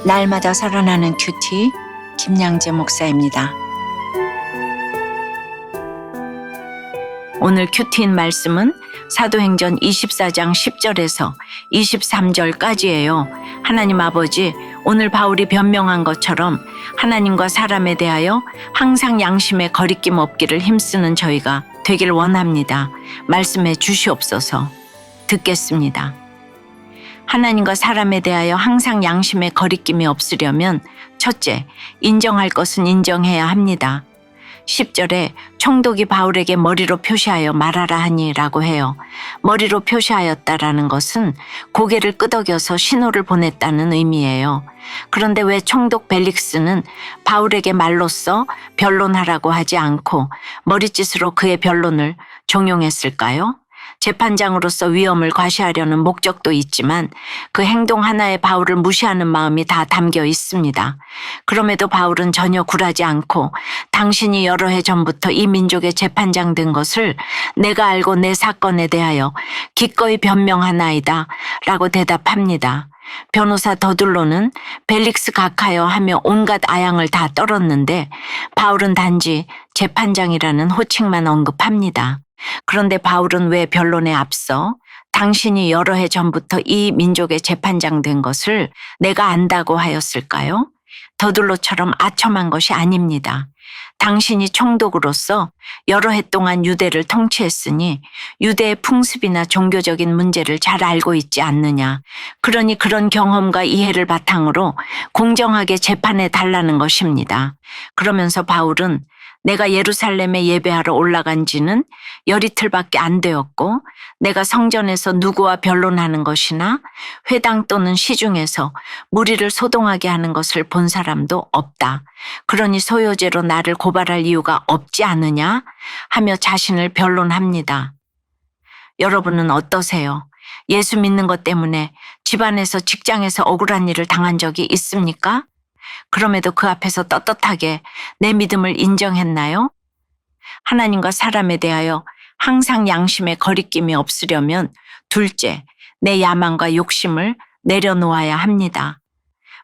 날마다 살아나는 큐티 김양재 목사입니다. 오늘 큐티인 말씀은 사도행전 24장 10절에서 23절까지예요. 하나님 아버지, 오늘 바울이 변명한 것처럼 하나님과 사람에 대하여 항상 양심에 거리낌 없기를 힘쓰는 저희가 되길 원합니다. 말씀해 주시옵소서. 듣겠습니다. 하나님과 사람에 대하여 항상 양심에 거리낌이 없으려면 첫째, 인정할 것은 인정해야 합니다. 10절에 총독이 바울에게 머리로 표시하여 말하라 하니 라고 해요. 머리로 표시하였다라는 것은 고개를 끄덕여서 신호를 보냈다는 의미예요. 그런데 왜 총독 벨릭스는 바울에게 말로써 변론하라고 하지 않고 머리짓으로 그의 변론을 종용했을까요? 재판장으로서 위험을 과시하려는 목적도 있지만 그 행동 하나에 바울을 무시하는 마음이 다 담겨 있습니다. 그럼에도 바울은 전혀 굴하지 않고 당신이 여러 해 전부터 이 민족의 재판장 된 것을 내가 알고 내 사건에 대하여 기꺼이 변명하나이다 라고 대답합니다. 변호사 더둘로는 벨릭스 각하여 하며 온갖 아양을 다 떨었는데 바울은 단지 재판장이라는 호칭만 언급합니다. 그런데 바울은 왜 변론에 앞서 당신이 여러 해 전부터 이 민족의 재판장 된 것을 내가 안다고 하였을까요? 더둘로처럼 아첨한 것이 아닙니다. 당신이 총독으로서 여러 해 동안 유대를 통치했으니 유대의 풍습이나 종교적인 문제를 잘 알고 있지 않느냐. 그러니 그런 경험과 이해를 바탕으로 공정하게 재판해 달라는 것입니다. 그러면서 바울은 내가 예루살렘에 예배하러 올라간 지는 열이틀밖에 안 되었고 내가 성전에서 누구와 변론하는 것이나 회당 또는 시중에서 무리를 소동하게 하는 것을 본 사람도 없다. 그러니 소요죄로 나를 고발할 이유가 없지 않느냐 하며 자신을 변론합니다. 여러분은 어떠세요? 예수 믿는 것 때문에 집안에서 직장에서 억울한 일을 당한 적이 있습니까? 그럼에도 그 앞에서 떳떳하게 내 믿음을 인정했나요? 하나님과 사람에 대하여 항상 양심에 거리낌이 없으려면 둘째, 내 야망과 욕심을 내려놓아야 합니다.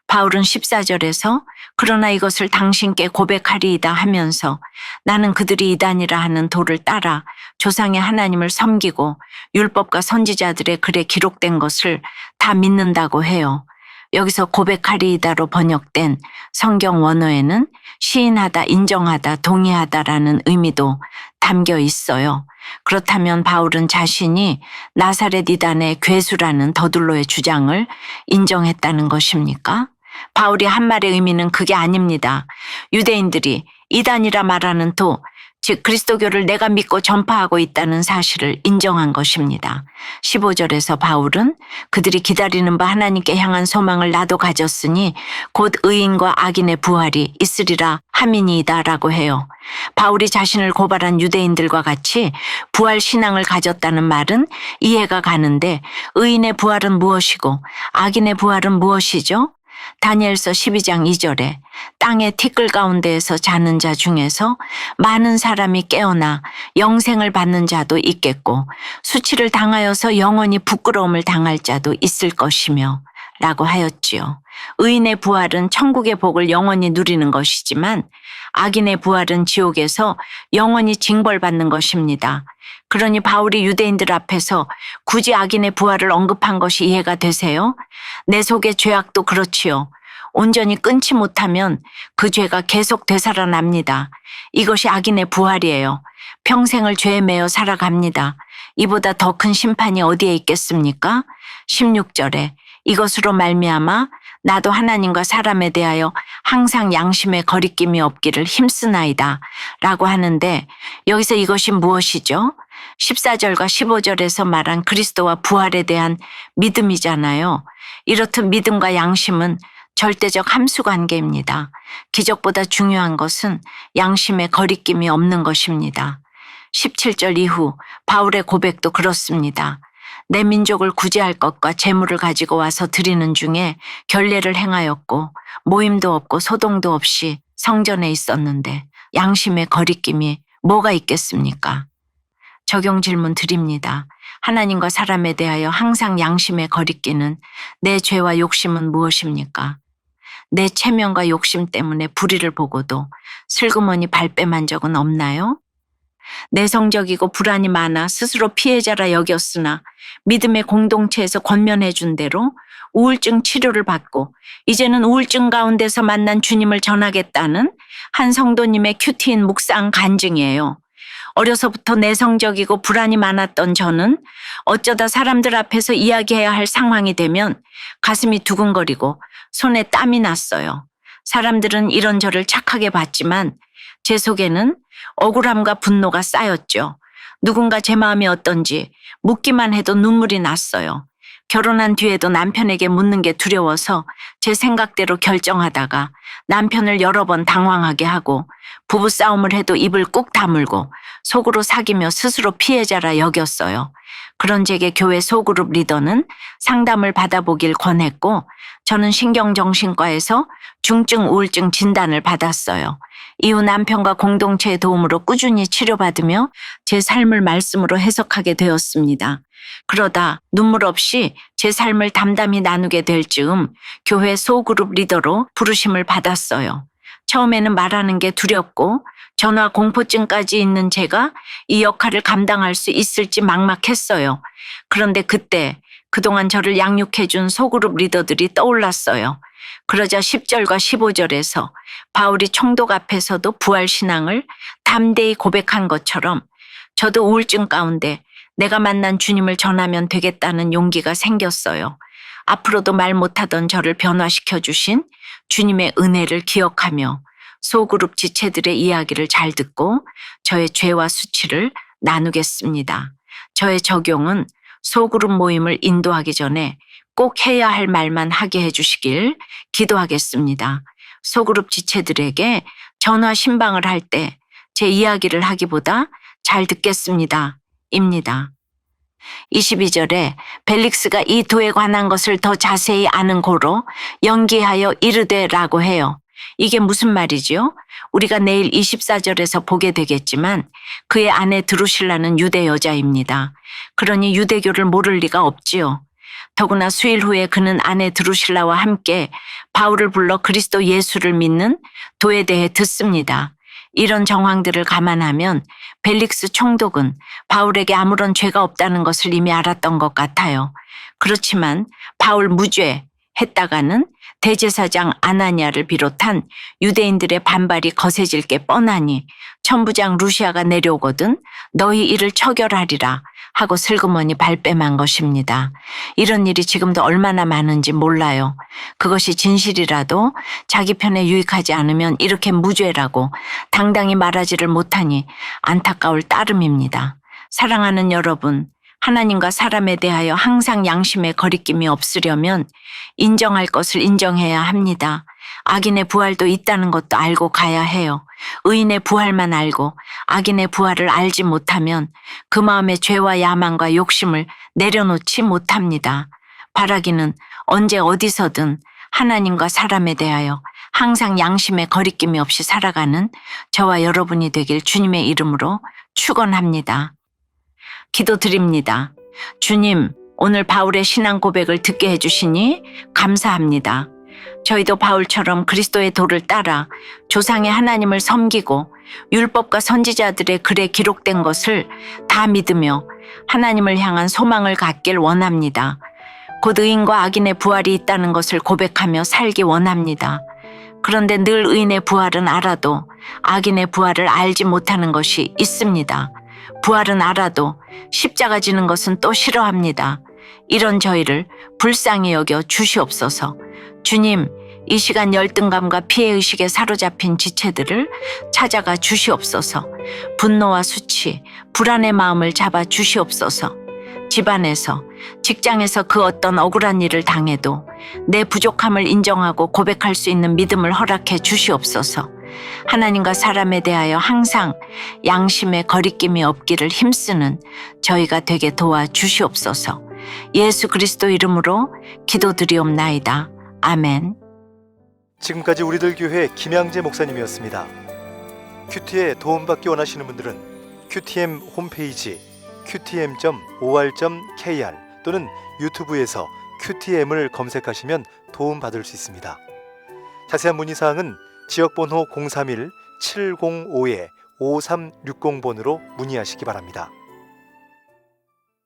바울은 14절에서 그러나 이것을 당신께 고백하리이다 하면서 나는 그들이 이단이라 하는 도를 따라 조상의 하나님을 섬기고 율법과 선지자들의 글에 기록된 것을 다 믿는다고 해요. 여기서 고백하리이다로 번역된 성경 원어에는 시인하다, 인정하다, 동의하다라는 의미도 담겨 있어요. 그렇다면 바울은 자신이 나사렛 이단의 괴수라는 더둘로의 주장을 인정했다는 것입니까? 바울이 한 말의 의미는 그게 아닙니다. 유대인들이 이단이라 말하는 도, 즉 그리스도교를 내가 믿고 전파하고 있다는 사실을 인정한 것입니다. 15절에서 바울은 그들이 기다리는 바 하나님께 향한 소망을 나도 가졌으니 곧 의인과 악인의 부활이 있으리라 함이니이다 라고 해요. 바울이 자신을 고발한 유대인들과 같이 부활 신앙을 가졌다는 말은 이해가 가는데 의인의 부활은 무엇이고 악인의 부활은 무엇이죠? 다니엘서 12장 2절에 땅의 티끌 가운데에서 자는 자 중에서 많은 사람이 깨어나 영생을 받는 자도 있겠고 수치를 당하여서 영원히 부끄러움을 당할 자도 있을 것이며 라고 하였지요. 의인의 부활은 천국의 복을 영원히 누리는 것이지만 악인의 부활은 지옥에서 영원히 징벌받는 것입니다. 그러니 바울이 유대인들 앞에서 굳이 악인의 부활을 언급한 것이 이해가 되세요? 내 속의 죄악도 그렇지요. 온전히 끊지 못하면 그 죄가 계속 되살아납니다. 이것이 악인의 부활이에요. 평생을 죄에 매여 살아갑니다. 이보다 더 큰 심판이 어디에 있겠습니까? 16절에 이것으로 말미암아 나도 하나님과 사람에 대하여 항상 양심에 거리낌이 없기를 힘쓰나이다 라고 하는데 여기서 이것이 무엇이죠? 14절과 15절에서 말한 그리스도와 부활에 대한 믿음이잖아요. 이렇듯 믿음과 양심은 절대적 함수관계입니다. 기적보다 중요한 것은 양심에 거리낌이 없는 것입니다. 17절 이후 바울의 고백도 그렇습니다. 내 민족을 구제할 것과 재물을 가지고 와서 드리는 중에 결례를 행하였고 모임도 없고 소동도 없이 성전에 있었는데 양심에 거리낌이 뭐가 있겠습니까? 적용 질문 드립니다. 하나님과 사람에 대하여 항상 양심에 거리끼는 내 죄와 욕심은 무엇입니까? 내 체면과 욕심 때문에 불의를 보고도 슬그머니 발뺌한 적은 없나요? 내성적이고 불안이 많아 스스로 피해자라 여겼으나 믿음의 공동체에서 권면해 준 대로 우울증 치료를 받고 이제는 우울증 가운데서 만난 주님을 전하겠다는 한 성도님의 큐티인 묵상 간증이에요. 어려서부터 내성적이고 불안이 많았던 저는 어쩌다 사람들 앞에서 이야기해야 할 상황이 되면 가슴이 두근거리고 손에 땀이 났어요. 사람들은 이런 저를 착하게 봤지만 제 속에는 억울함과 분노가 쌓였죠. 누군가 제 마음이 어떤지 묻기만 해도 눈물이 났어요. 결혼한 뒤에도 남편에게 묻는 게 두려워서 제 생각대로 결정하다가 남편을 여러 번 당황하게 하고 부부싸움을 해도 입을 꾹 다물고 속으로 사귀며 스스로 피해자라 여겼어요. 그런 제게 교회 소그룹 리더는 상담을 받아보길 권했고 저는 신경정신과에서 중증 우울증 진단을 받았어요. 이후 남편과 공동체의 도움으로 꾸준히 치료받으며 제 삶을 말씀으로 해석하게 되었습니다. 그러다 눈물 없이 제 삶을 담담히 나누게 될 즈음 교회 소그룹 리더로 부르심을 받았어요. 처음에는 말하는 게 두렵고 전화 공포증까지 있는 제가 이 역할을 감당할 수 있을지 막막했어요. 그런데 그때 그동안 저를 양육해준 소그룹 리더들이 떠올랐어요. 그러자 10절과 15절에서 바울이 총독 앞에서도 부활신앙을 담대히 고백한 것처럼 저도 우울증 가운데 내가 만난 주님을 전하면 되겠다는 용기가 생겼어요. 앞으로도 말 못하던 저를 변화시켜 주신 주님의 은혜를 기억하며 소그룹 지체들의 이야기를 잘 듣고 저의 죄와 수치를 나누겠습니다. 저의 적용은 소그룹 모임을 인도하기 전에 꼭 해야 할 말만 하게 해주시길 기도하겠습니다. 소그룹 지체들에게 전화 신방을 할 때 제 이야기를 하기보다 잘 듣겠습니다. 입니다. 22절에 벨릭스가 이 도에 관한 것을 더 자세히 아는 고로 연기하여 이르되라고 해요. 이게 무슨 말이지요? 우리가 내일 24절에서 보게 되겠지만 그의 아내 드루실라는 유대 여자입니다. 그러니 유대교를 모를 리가 없지요. 더구나 수일 후에 그는 아내 드루실라와 함께 바울을 불러 그리스도 예수를 믿는 도에 대해 듣습니다. 이런 정황들을 감안하면 벨릭스 총독은 바울에게 아무런 죄가 없다는 것을 이미 알았던 것 같아요. 그렇지만 바울 무죄 했다가는 대제사장 아나니아를 비롯한 유대인들의 반발이 거세질 게 뻔하니 천부장 루시아가 내려오거든 너희 이를 처결하리라 하고 슬그머니 발뺌한 것입니다. 이런 일이 지금도 얼마나 많은지 몰라요. 그것이 진실이라도 자기 편에 유익하지 않으면 이렇게 무죄라고 당당히 말하지를 못하니 안타까울 따름입니다. 사랑하는 여러분, 하나님과 사람에 대하여 항상 양심의 거리낌이 없으려면 인정할 것을 인정해야 합니다. 악인의 부활도 있다는 것도 알고 가야 해요. 의인의 부활만 알고 악인의 부활을 알지 못하면 그 마음의 죄와 야망과 욕심을 내려놓지 못합니다. 바라기는 언제 어디서든 하나님과 사람에 대하여 항상 양심의 거리낌이 없이 살아가는 저와 여러분이 되길 주님의 이름으로 축원합니다. 기도드립니다. 주님, 오늘 바울의 신앙 고백을 듣게 해주시니 감사합니다. 저희도 바울처럼 그리스도의 도를 따라 조상의 하나님을 섬기고 율법과 선지자들의 글에 기록된 것을 다 믿으며 하나님을 향한 소망을 갖길 원합니다. 곧 의인과 악인의 부활이 있다는 것을 고백하며 살기 원합니다. 그런데 늘 의인의 부활은 알아도 악인의 부활을 알지 못하는 것이 있습니다. 부활은 알아도 십자가 지는 것은 또 싫어합니다. 이런 저희를 불쌍히 여겨 주시옵소서. 주님, 이 시간 열등감과 피해의식에 사로잡힌 지체들을 찾아가 주시옵소서. 분노와 수치, 불안의 마음을 잡아 주시옵소서. 집안에서, 직장에서 그 어떤 억울한 일을 당해도 내 부족함을 인정하고 고백할 수 있는 믿음을 허락해 주시옵소서. 하나님과 사람에 대하여 항상 양심의 거리낌이 없기를 힘쓰는 저희가 되게 도와 주시옵소서. 예수 그리스도 이름으로 기도드리옵나이다. 아멘. 지금까지 우리들 교회 김양재 목사님이었습니다. 큐티에 도움받기 원하시는 분들은 QTM 홈페이지 qtm.or.kr 또는 유튜브에서 QTM을 검색하시면 도움받을 수 있습니다. 자세한 문의사항은 지역번호 031-705-5360번으로 문의하시기 바랍니다.